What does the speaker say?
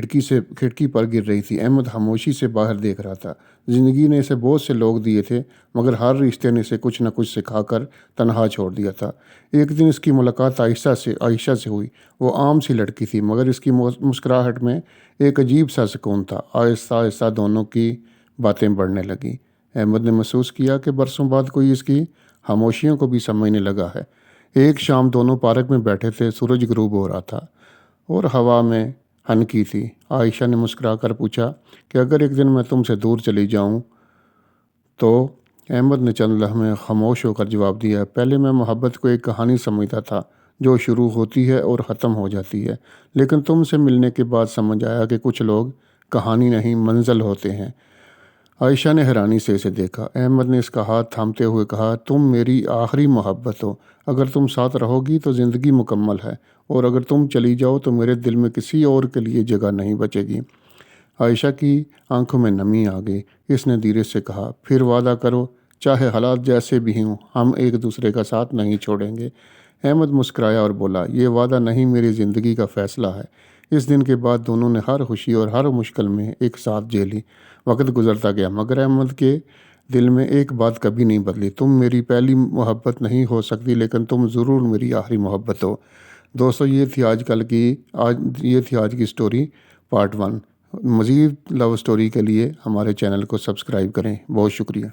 کھڑکی پر گر رہی تھی۔ احمد خاموشی سے باہر دیکھ رہا تھا۔ زندگی نے اسے بہت سے لوگ دیے تھے، مگر ہر رشتے نے اسے کچھ نہ کچھ سکھا کر تنہا چھوڑ دیا تھا۔ ایک دن اس کی ملاقات عائشہ سے ہوئی۔ وہ عام سی لڑکی تھی، مگر اس کی مسکراہٹ میں ایک عجیب سا سکون تھا۔ آہستہ آہستہ دونوں کی باتیں بڑھنے لگیں۔ احمد نے محسوس کیا کہ برسوں بعد کوئی اس کی خاموشیوں کو بھی سمجھنے لگا ہے۔ ایک شام دونوں پارک میں بیٹھے تھے، سورج غروب ہو رہا تھا اور ہوا میں ہنکی تھی۔ عائشہ نے مسکرا کر پوچھا کہ اگر ایک دن میں تم سے دور چلی جاؤں تو؟ احمد نے چند لمحے خاموش ہو کر جواب دیا، پہلے میں محبت کو ایک کہانی سمجھتا تھا جو شروع ہوتی ہے اور ختم ہو جاتی ہے، لیکن تم سے ملنے کے بعد سمجھ آیا کہ کچھ لوگ کہانی نہیں منزل ہوتے ہیں۔ عائشہ نے حیرانی سے اسے دیکھا۔ احمد نے اس کا ہاتھ تھامتے ہوئے کہا، تم میری آخری محبت ہو۔ اگر تم ساتھ رہو گی تو زندگی مکمل ہے، اور اگر تم چلی جاؤ تو میرے دل میں کسی اور کے لیے جگہ نہیں بچے گی۔ عائشہ کی آنکھوں میں نمی آ گئی۔ اس نے دھیرے سے کہا، پھر وعدہ کرو، چاہے حالات جیسے بھی ہوں، ہم ایک دوسرے کا ساتھ نہیں چھوڑیں گے۔ احمد مسکرایا اور بولا، یہ وعدہ نہیں، میری زندگی کا فیصلہ ہے۔ اس دن کے بعد دونوں نے ہر خوشی اور ہر مشکل میں ایک ساتھ جھیلی۔ وقت گزرتا گیا، مگر احمد کے دل میں ایک بات کبھی نہیں بدلی، تم میری پہلی محبت نہیں ہو سکتی، لیکن تم ضرور میری آخری محبت ہو۔ دوستو، یہ تھی آج کی سٹوری پارٹ 1۔ مزید لو سٹوری کے لیے ہمارے چینل کو سبسکرائب کریں۔ بہت شکریہ۔